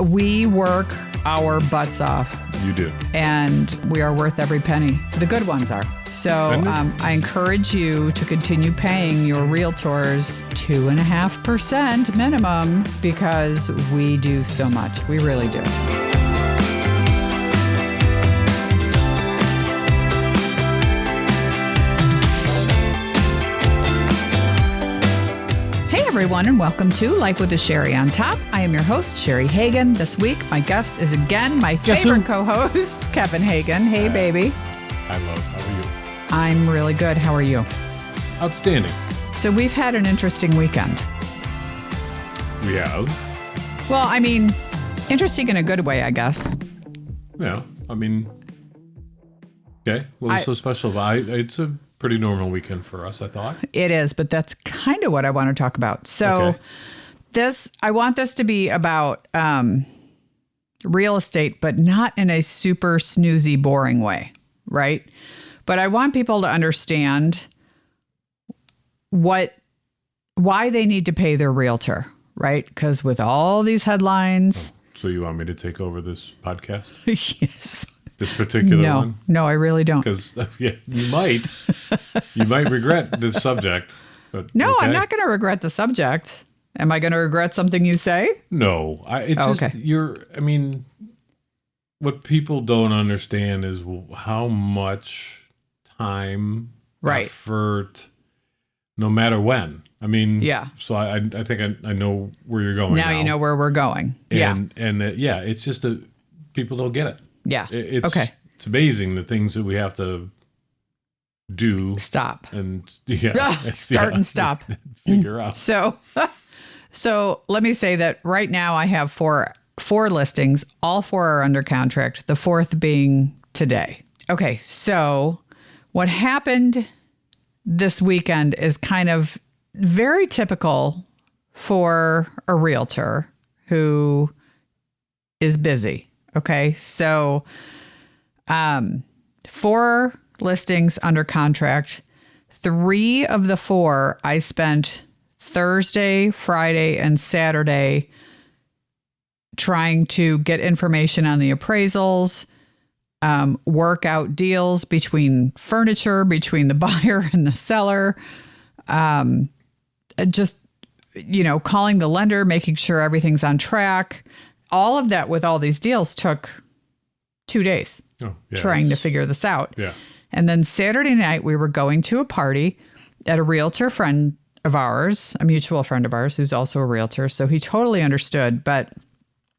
We work our butts off. You do. And we are worth every penny. The good ones are. So I encourage you to continue paying your realtors 2.5% minimum because we do so much. We really do. Everyone, and welcome to Life with a Cheri on Top. I am your host, Cheri Hagan. This week, my guest is again my favorite co-host, Kevin Hagan. Hey, baby. Hi, love. How are you? I'm really good. How are you? Outstanding. So we've had an interesting weekend. We have. Well, I mean, interesting in a good way, I guess. Yeah. I mean, okay. What was so special about it? It's a pretty normal weekend for us, I thought. It is, but that's kind of what I want to talk about. So I want this to be about real estate, but not in a super snoozy, boring way, right? But I want people to understand why they need to pay their realtor, right? Because with all these headlines... So you want me to take over this podcast? Yes. This particular one? No, I really don't. Because you might regret this subject. But no, okay. I'm not going to regret the subject. Am I going to regret something you say? No, what people don't understand is how much time, effort, no matter when. I mean, yeah. So I think I know where you're going now. You know where we're going. And it's just people don't get it. Yeah. It's amazing the things that we have to do. Stop. And start and stop. Figure out. So let me say that right now I have four listings. All four are under contract. The fourth being today. Okay. So what happened this weekend is kind of very typical for a realtor who is busy. Okay, so 4 listings under contract. 3 of the 4 I spent Thursday, Friday, and Saturday trying to get information on the appraisals, work out deals between the buyer and the seller, just, calling the lender, making sure everything's on track. All of that with all these deals took 2 days trying to figure this out. Yeah. And then Saturday night, we were going to a party at a realtor friend of ours, a mutual friend of ours, who's also a realtor. So he totally understood. But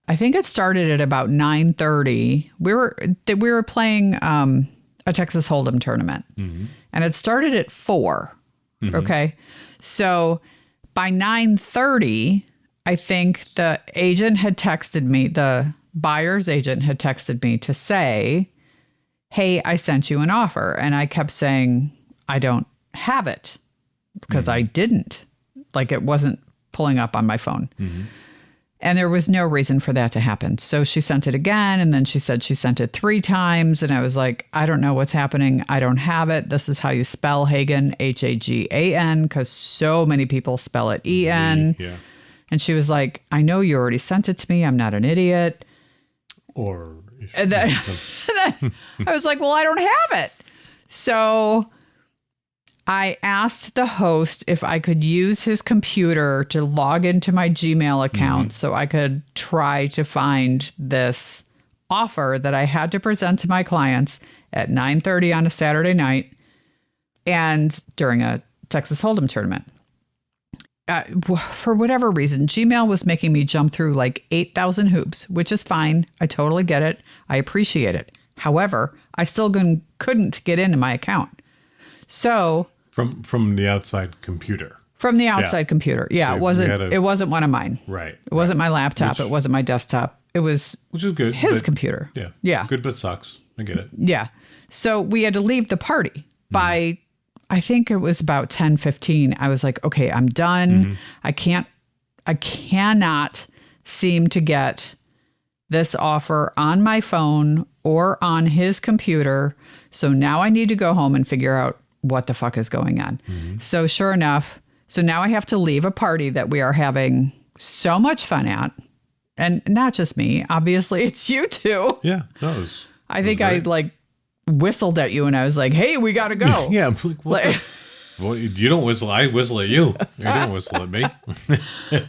I think it started at about 9:30. We were playing a Texas Hold'em tournament. Mm-hmm. And it started at 4. Mm-hmm. Okay. So by 9:30... I think the agent had texted me, the buyer's agent had texted me to say, hey, I sent you an offer. And I kept saying, I don't have it because I didn't. Like it wasn't pulling up on my phone. Mm-hmm. And there was no reason for that to happen. So she sent it again. And then she said she sent it 3 times. And I was like, I don't know what's happening. I don't have it. This is how you spell Hagan, Hagan, because so many people spell it En. Yeah. And she was like, I know you already sent it to me. I'm not an idiot. And then I was like, well, I don't have it. So I asked the host if I could use his computer to log into my Gmail account so I could try to find this offer that I had to present to my clients at 9:30 on a Saturday night and during a Texas Hold'em tournament. For whatever reason, Gmail was making me jump through like 8,000 hoops, which is fine. I totally get it. I appreciate it. However, I still couldn't get into my account. So from the outside computer. From the outside computer. Yeah, so it wasn't one of mine. Right. It wasn't my laptop. It wasn't my desktop. It was which is good. His computer. Yeah. Yeah. Good, but sucks. I get it. Yeah. So we had to leave the party by I think it was about 10:15. I was like, okay, I'm done. Mm-hmm. I cannot seem to get this offer on my phone or on his computer. So now I need to go home and figure out what the fuck is going on. Mm-hmm. So sure enough, so now I have to leave a party that we are having so much fun at. and not just me, obviously it's you too. Yeah. I think I like whistled at you and I was like, hey, we got to go. Yeah. I'm like, well, you don't whistle. I whistle at you. You don't whistle at me.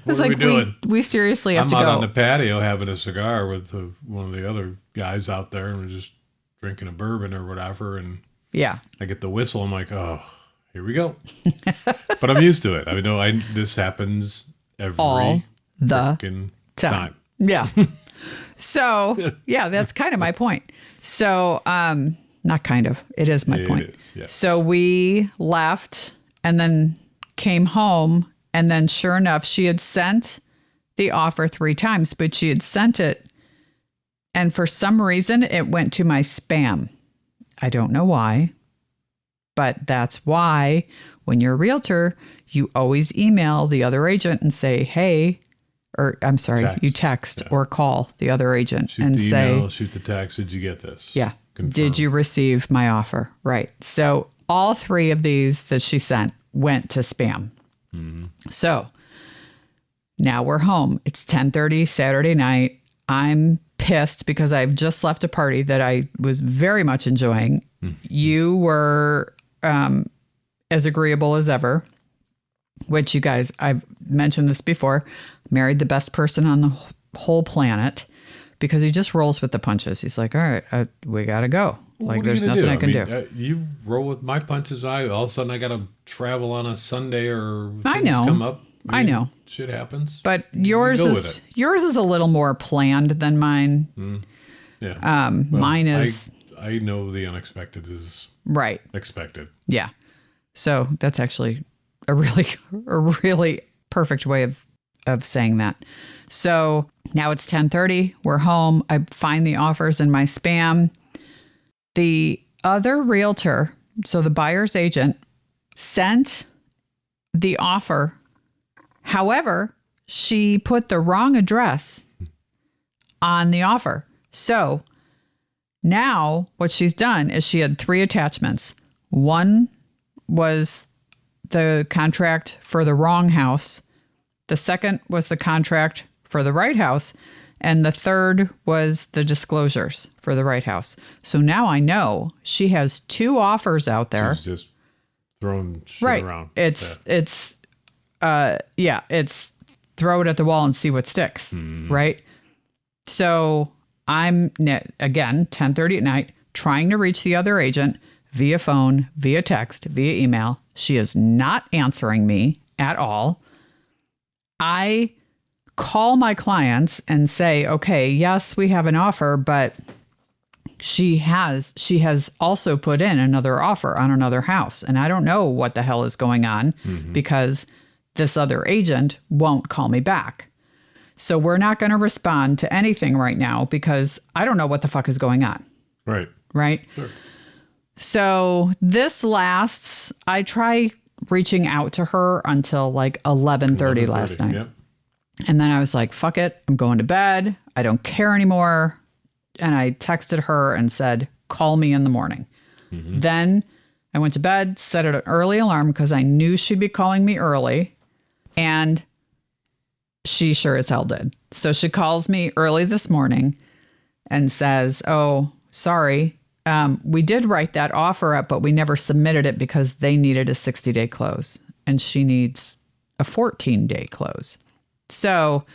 What are we doing? We seriously have to go. I'm out on the patio having a cigar with one of the other guys out there, and we're just drinking a bourbon or whatever. And yeah, I get the whistle. I'm like, oh, here we go. But I'm used to it. I mean, this happens all the time. Yeah. So yeah, that's kind of my point. So, not kind of, it is my point. It is, yes. So we left and then came home, and then sure enough, she had sent the offer 3 times, but she had sent it. And for some reason it went to my spam. I don't know why, but that's why when you're a realtor, you always email the other agent and say, hey, or I'm sorry, you text or call the other agent and say, shoot the text. Did you get this? Yeah. Confirm. Did you receive my offer? Right. So all 3 of these that she sent went to spam. Mm-hmm. So now we're home. It's 10:30 Saturday night. I'm pissed because I've just left a party that I was very much enjoying. Mm-hmm. You were as agreeable as ever, which you guys, I've mentioned this before, married the best person on the whole planet. Because he just rolls with the punches. He's like, all right, we got to go. Like, there's nothing I can do. You roll with my punches. All of a sudden, I got to travel on a Sunday or things come up. I know. Shit happens. But yours is a little more planned than mine. Mm. Yeah. Mine is... I know the unexpected is expected. Yeah. So that's actually a really perfect way of saying that. So now it's 10:30. We're home. I find the offers in my spam. The other realtor, so the buyer's agent, sent the offer. However, she put the wrong address on the offer. So now what she's done is she had 3 attachments. One was the contract for the wrong house. The second was the contract for the right house. And the third was the disclosures for the right house. So now I know she has 2 offers out there. She's just throwing shit around. It's throw it at the wall and see what sticks. Mm-hmm. Right. So I'm, again, 10:30 at night, trying to reach the other agent via phone, via text, via email. She is not answering me at all. I call my clients and say, okay, yes, we have an offer, but she has also put in another offer on another house. And I don't know what the hell is going on because this other agent won't call me back. So we're not going to respond to anything right now because I don't know what the fuck is going on. Right. Right. Sure. So this lasts, I try reaching out to her until like 11:30 last night. Yep. And then I was like, fuck it. I'm going to bed. I don't care anymore. And I texted her and said, call me in the morning. Mm-hmm. Then I went to bed, set an early alarm because I knew she'd be calling me early. And she sure as hell did. So she calls me early this morning and says, oh, sorry. We did write that offer up, but we never submitted it because they needed a 60-day close. And she needs a 14-day close. So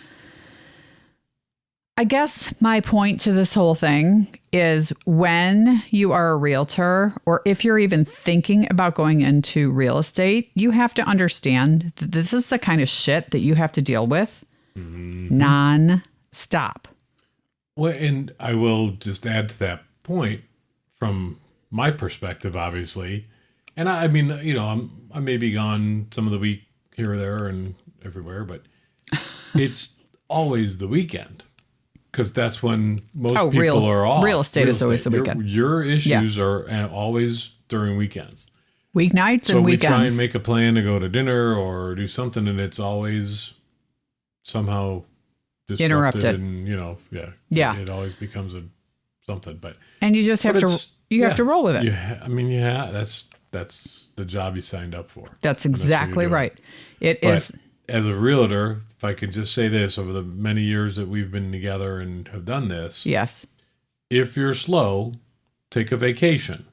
I guess my point to this whole thing is when you are a realtor, or if you're even thinking about going into real estate, you have to understand that this is the kind of shit that you have to deal with non-stop. Well, and I will just add to that point from my perspective, obviously. And I mean, you know, I may be gone some of the week here or there and everywhere, but it's always the weekend because that's when most people are off. Real estate is always the weekend. Your issues are always during weekends. Weeknights and weekends. So we try and make a plan to go to dinner or do something, and it's always somehow disrupted. Interrupted. And, you know, it always becomes something. And you just have to roll with it. That's the job you signed up for. That's exactly right. It is. as a realtor, if I could just say this, over the many years that we've been together and have done this. Yes. If you're slow, take a vacation.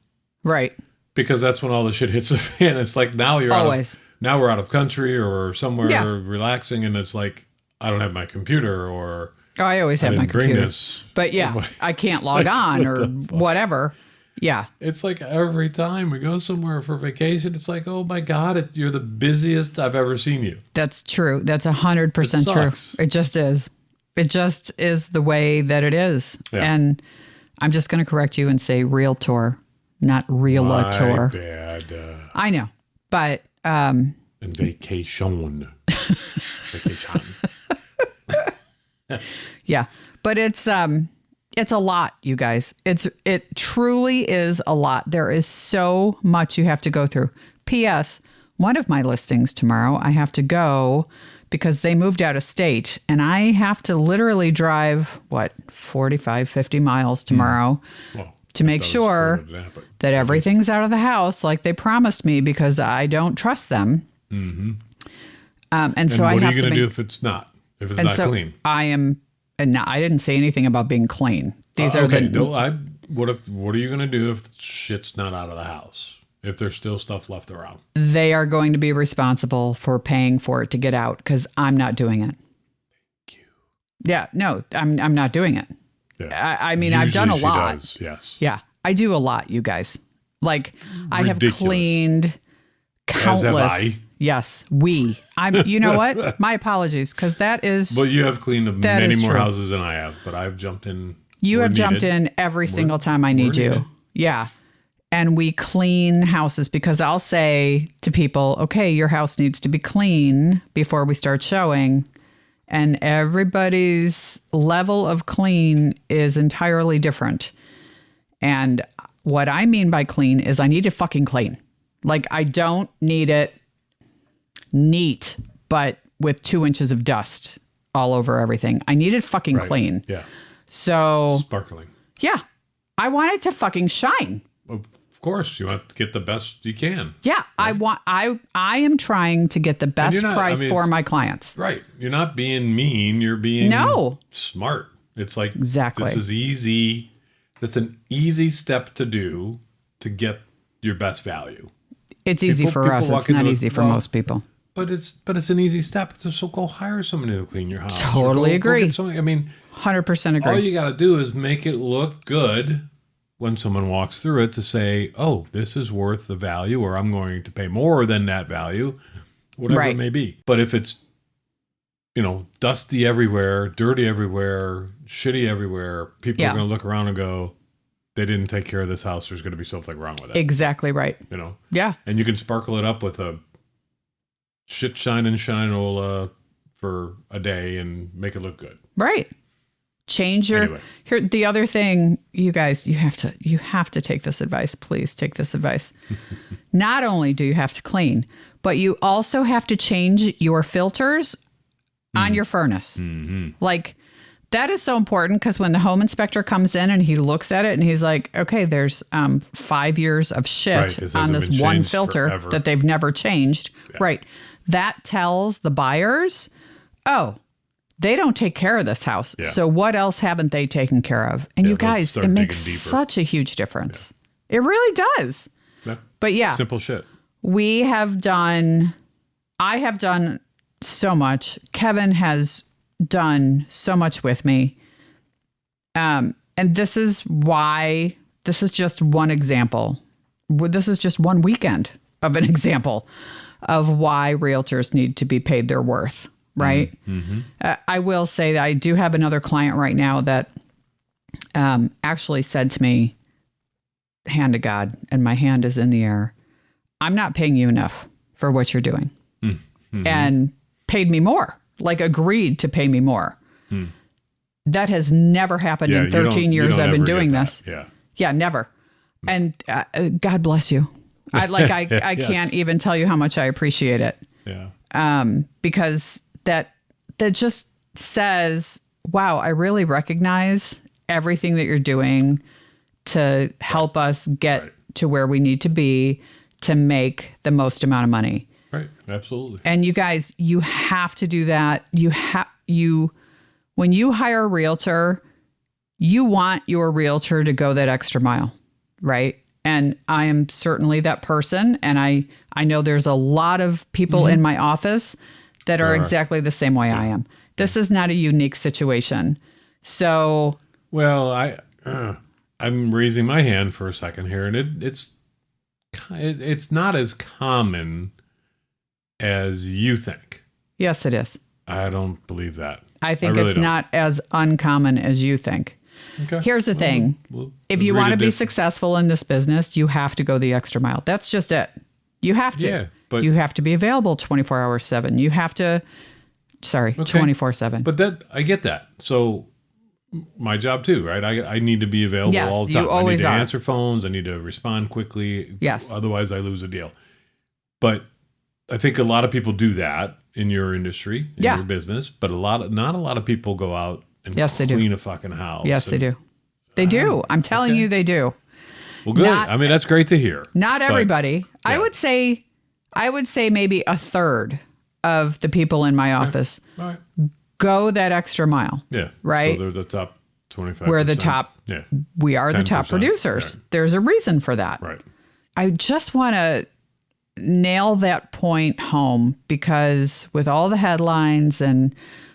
Right. Because that's when all the shit hits the fan. It's like now you're always. Now we're out of country or somewhere relaxing, and it's like, I don't have my computer, or I always have my computer. This. But I can't log on or whatever. Yeah. It's like every time we go somewhere for vacation, it's like, oh my God, you're the busiest I've ever seen you. That's true. That's 100% true. It just is. It just is the way that it is. Yeah. And I'm just going to correct you and say realtor, not realtor. My bad. I know, but... and vacation. Vacation. Yeah, but it's a lot, you guys. It truly is a lot. There is so much you have to go through. P.S. One of my listings tomorrow, I have to go because they moved out of state, and I have to literally drive 45, 50 miles tomorrow to make sure that everything's out of the house like they promised me, because I don't trust them. Mm-hmm. And so I have to. What are you going to do if it's not? If it's not clean? I didn't say anything about being clean. These are okay. What are you going to do if shit's not out of the house? If there's still stuff left around? They are going to be responsible for paying for it to get out, because I'm not doing it. Thank you. Yeah, no, I'm not doing it. Yeah. I mean, usually I've done a lot. Does, yes. Yeah, I do a lot, you guys. Like, I have cleaned countless. As have I. Yes, you know what? My apologies, because that is. Well, you have cleaned many more houses than I have, but I've jumped in. You have jumped in every single time I need you. Yeah. And we clean houses, because I'll say to people, okay, your house needs to be clean before we start showing. And everybody's level of clean is entirely different. And what I mean by clean is I need it fucking clean. Like, I don't need it neat, but with 2 inches of dust all over everything. I need it fucking clean. Yeah. So. Sparkling. Yeah. I want it to fucking shine. Of course, you want to get the best you can. Yeah, right? I am trying to get the best price for my clients. Right. You're not being mean, you're being smart. It's like, exactly. This is easy. That's an easy step to do to get your best value. It's easy for us. It's not easy for most people. But it's an easy step. So go hire somebody to clean your house. Totally agree. 100% agree. All you got to do is make it look good when someone walks through it, to say, oh, this is worth the value, or I'm going to pay more than that value, whatever it may be. But if it's, dusty everywhere, dirty everywhere, shitty everywhere, people are going to look around and go, they didn't take care of this house. There's going to be something wrong with it. Exactly right. Yeah. And you can sparkle it up with a shit shine and shinola for a day and make it look good. Right. Change your here. The other thing, you guys, you have to take this advice. Please take this advice. Not only do you have to clean, but you also have to change your filters on your furnace. Mm-hmm. Like, that is so important, because when the home inspector comes in and he looks at it and he's like, okay, there's 5 years of shit on this one filter forever. That they've never changed. Yeah. Right. That tells the buyers, oh, they don't take care of this house. Yeah. So what else haven't they taken care of? And you guys, it makes such a huge difference. Yeah. It really does. Yeah. But simple shit. I have done so much. Kevin has done so much with me. And this is just one example. This is just one weekend of an example of why realtors need to be paid their worth. Right. Mm-hmm. I will say that I do have another client right now that actually said to me, hand to God, and my hand is in the air, I'm not paying you enough for what you're doing. Mm-hmm. And paid me more, like agreed to pay me more. Mm. That has never happened in 13 years I've been doing this. Yeah, never. And God bless you. I can't even tell you how much I appreciate it. Yeah. Because that just says, wow, I really recognize everything that you're doing to help us get to where we need to be to make the most amount of money. Right. Absolutely. And you guys, you have to do that. When you hire a realtor, you want your realtor to go that extra mile, right? And I am certainly that person. And I know there's a lot of people in my office that are exactly the same way I am. This is not a unique situation. So, well, I'm raising my hand for a second here, and it's not as common as you think. Yes, it is. I don't believe that. I think it's not as uncommon as you think. Okay. Here's the thing. If you want to be successful in this business, you have to go the extra mile. That's just it. You have to. Yeah, but you have to be available 24 hours 7. You have to, 24/7. But I get that. So my job too, right? I need to be available all the time. You always I need to answer phones. I need to respond quickly. Yes. Otherwise I lose a deal. But I think a lot of people do that in your industry, in your business, but not a lot of people go out and clean a fucking house. Yes, they do. They do. I'm telling you, they do. Well, good. I mean, that's great to hear. Not everybody. But, I would say maybe a third of the people in my office go that extra mile. Yeah. Right. So they're the top 25%. We're the top. Yeah. We are the top producers. Right. There's a reason for that. Right. I just want to nail that point home, because with all the headlines and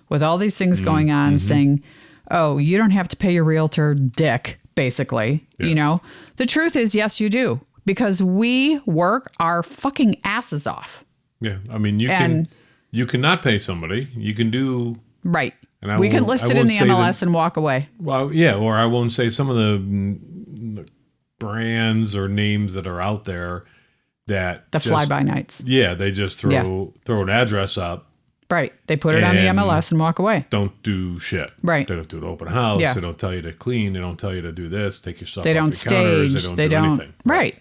with all these things going on saying, oh, you don't have to pay your realtor dick, basically, the truth is, yes, you do, because we work our fucking asses off. Yeah. I mean, you cannot pay somebody. You can do. Right. And we can list it in the MLS and walk away. Well, yeah. Or I won't say some of the brands or names that are out there that fly-by-nights. Yeah, they just throw an address up. Right. They put it on the MLS and walk away. Don't do shit. Right. They don't do an open house. Yeah. They don't tell you to clean. They don't tell you to do this. Take your stuff They off don't the counters. stage. They don't do anything. Right.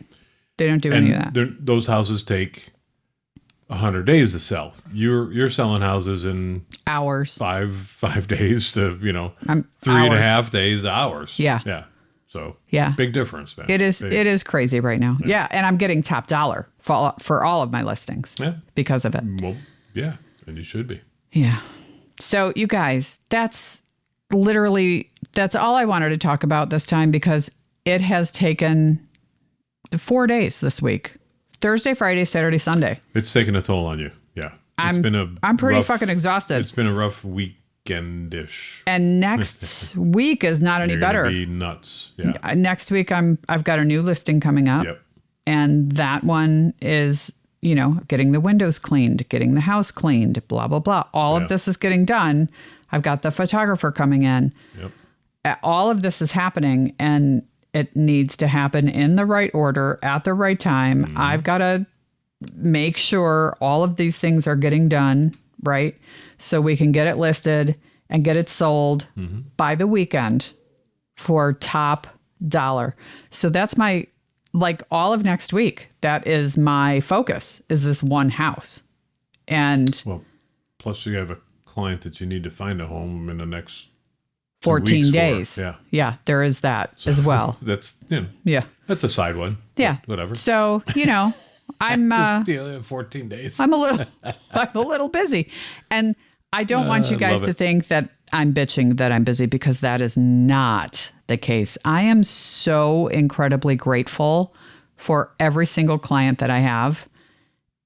They don't do any of that. Those houses take 100 days to sell. You're selling houses in hours. 5 days to 3.5 days, hours. Yeah. Yeah. So yeah, big difference, man. It is crazy right now. Yeah. And I'm getting top dollar for all of my listings because of it. Well, yeah, and you should be. Yeah. So you guys, that's all I wanted to talk about this time, because it has taken 4 days this week. Thursday, Friday, Saturday, Sunday. It's taken a toll on you. Yeah. I'm pretty fucking exhausted. It's been a rough weekendish. And next week is not any better. Be nuts. Yeah. Next week I've got a new listing coming up. Yep. And that one is, getting the windows cleaned, getting the house cleaned, blah, blah, blah. All of this is getting done. I've got the photographer coming in. Yep. All of this is happening, and it needs to happen in the right order at the right time. Mm-hmm. I've got to make sure all of these things are getting done, right? So we can get it listed and get it sold by the weekend for top dollar. So that's all of next week. That is my focus, is this one house. And plus you have a client that you need to find a home in the next 14 days. Yeah, there is that as well. That's that's a side one. Yeah, whatever. So I'm just 14 days. I'm a little busy, and I don't want you guys to think that I'm bitching that I'm busy, because that is not the case. I am so incredibly grateful for every single client that I have,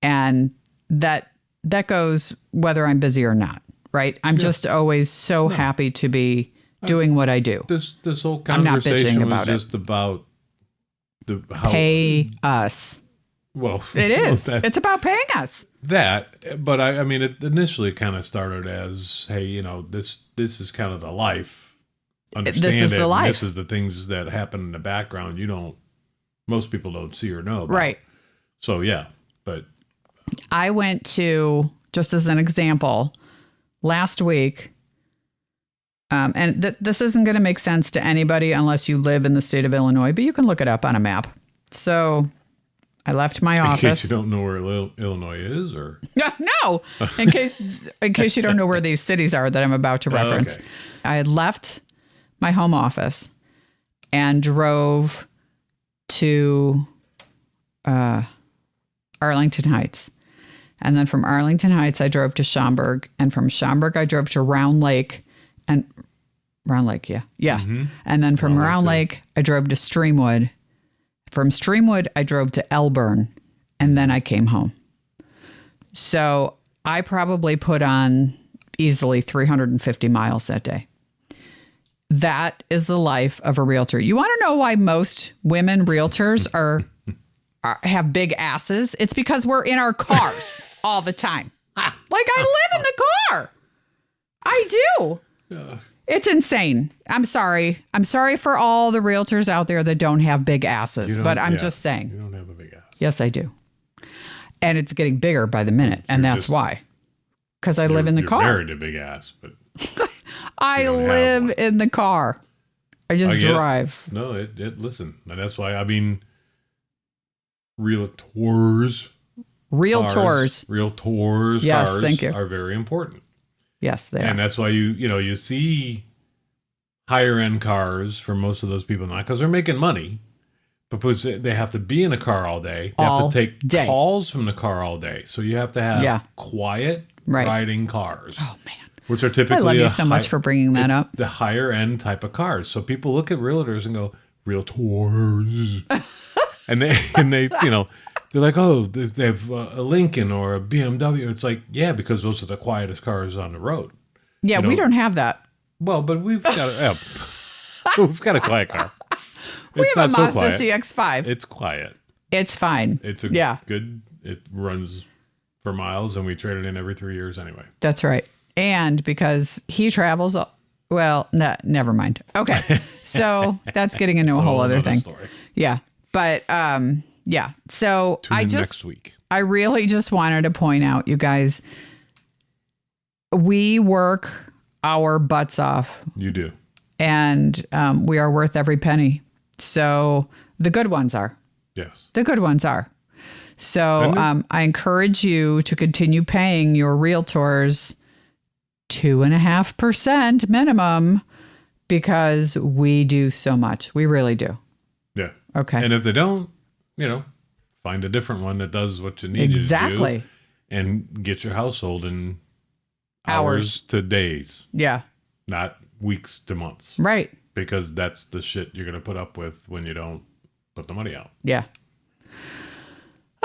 and that goes whether I'm busy or not. Right? I'm just always so happy to be doing what I do. This whole conversation was just about pay us. Well, it is. It's about paying us. But I mean, it initially kind of started as, hey, this is kind of the life. Understand this is it. The life. This is the things that happen in the background. Most people don't see or know about. Right. So yeah, but I went to, just as an example, last week. And this isn't going to make sense to anybody unless you live in the state of Illinois, but you can look it up on a map. So I left my office. In case you don't know where Illinois is, or no, in case you don't know where these cities are that I'm about to reference. Okay. I had left my home office and drove to Arlington Heights. And then from Arlington Heights, I drove to Schaumburg. And from Schaumburg, I drove to Round Lake. And Round Lake, yeah. Mm-hmm. And then from Round Lake, I drove to Streamwood. From Streamwood, I drove to Elburn. And then I came home. So I probably put on easily 350 miles that day. That is the life of a realtor. You want to know why most women realtors have big asses? It's because we're in our cars all the time. Like, I live in the car. I do. It's insane. I'm sorry. I'm sorry for all the realtors out there that don't have big asses, but I'm just saying. You don't have a big ass. Yes, I do. And it's getting bigger by the minute, and that's why. Because I live in the car. You're married to big ass, but I live in the car. I just drive. No, listen, and that's why, I mean, realtors, yes, cars thank you. are very important. Yes, they are. And that's why you see higher end cars for most of those people, not because they're making money, but because they have to be in a car all day. They have to take calls from the car all day. So you have to have quiet riding cars. Oh, man. Which are typically... I love you so much for bringing that up. The higher end type of cars. So people look at realtors and go, realtors. and they they're like, oh, they have a Lincoln or a BMW. It's like, yeah, because those are the quietest cars on the road. Yeah, we don't have that. Well, but we've got we've got a quiet car. We have a Mazda CX-5. It's quiet. It's fine. It's good. It runs for miles, and we trade it in every 3 years anyway. That's right. And because he travels, well, never mind. Okay, so that's getting into a whole other thing. Story. Yeah, but yeah. So next week. I really just wanted to point out, you guys, we work our butts off. You do, and we are worth every penny. So the good ones are. Yes, the good ones are. So I encourage you to continue paying your realtors 2.5% minimum, because we do so much. We really do. Yeah. Okay. And if they don't, find a different one that does what you need to do, and get your household in hours to days. Yeah. Not weeks to months. Right. Because that's the shit you're going to put up with when you don't put the money out. Yeah.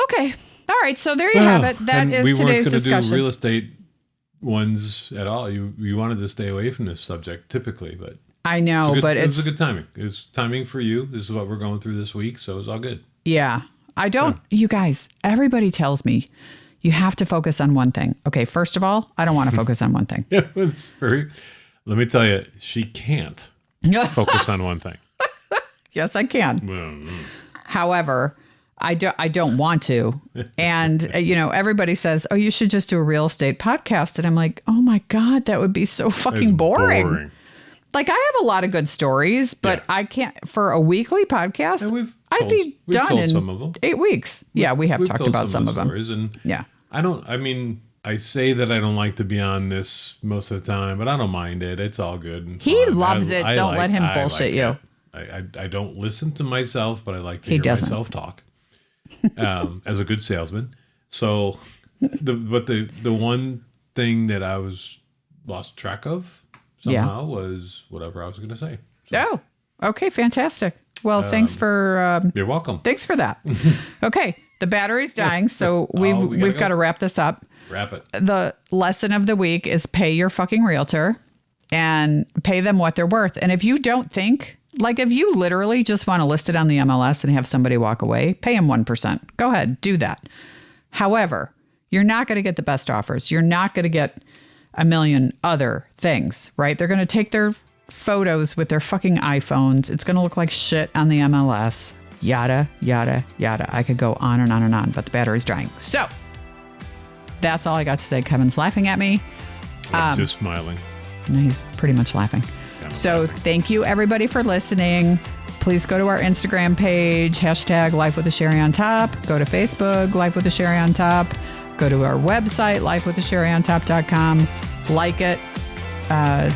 Okay. All right. So there you have it. That is today's discussion. We weren't going to do real estate ones at all. You wanted to stay away from this subject typically, but I know, but it was a good timing. It was timing for you. This is what we're going through this week, so it was all good. Yeah. You guys, everybody tells me you have to focus on one thing. Okay, first of all, I don't want to focus on one thing. Let me tell you, she can't focus on one thing. Yes, I can. However, I don't want to. And, everybody says, oh, you should just do a real estate podcast. And I'm like, oh my God, that would be so fucking boring. Like, I have a lot of good stories, but I can't, for a weekly podcast, I'd be done in 8 weeks. Yeah, we have talked about some of them. And I say that I don't like to be on this most of the time, but I don't mind it. It's all good. He loves it. Don't let him bullshit you. I don't listen to myself, but I like to hear myself talk. As a good salesman. So the one thing that I was lost track of somehow was whatever I was going to say. So. Oh, okay. Fantastic. Well, thanks for... you're welcome. Thanks for that. Okay. The battery's dying, so we've got to wrap this up. Wrap it. The lesson of the week is pay your fucking realtor and pay them what they're worth. And if you don't think... Like, if you literally just want to list it on the MLS and have somebody walk away, pay them 1%. Go ahead, do that. However, you're not going to get the best offers. You're not going to get a million other things, right? They're going to take their photos with their fucking iPhones. It's going to look like shit on the MLS. Yada, yada, yada. I could go on and on and on, but the battery's dying. So that's all I got to say. Kevin's laughing at me. I'm just smiling. No, he's pretty much laughing. So thank you, everybody, for listening. Please go to our Instagram page, hashtag Life with a Cheri on Top. Go to Facebook, Life with a Cheri on Top. Go to our website, lifewithacheriontop.com. Like it.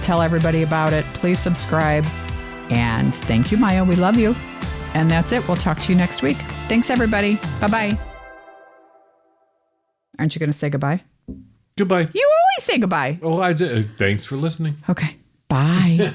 Tell everybody about it. Please subscribe. And thank you, Maya. We love you. And that's it. We'll talk to you next week. Thanks, everybody. Bye-bye. Aren't you going to say goodbye? Goodbye. You always say goodbye. Oh, I did. Thanks for listening. Okay. Bye.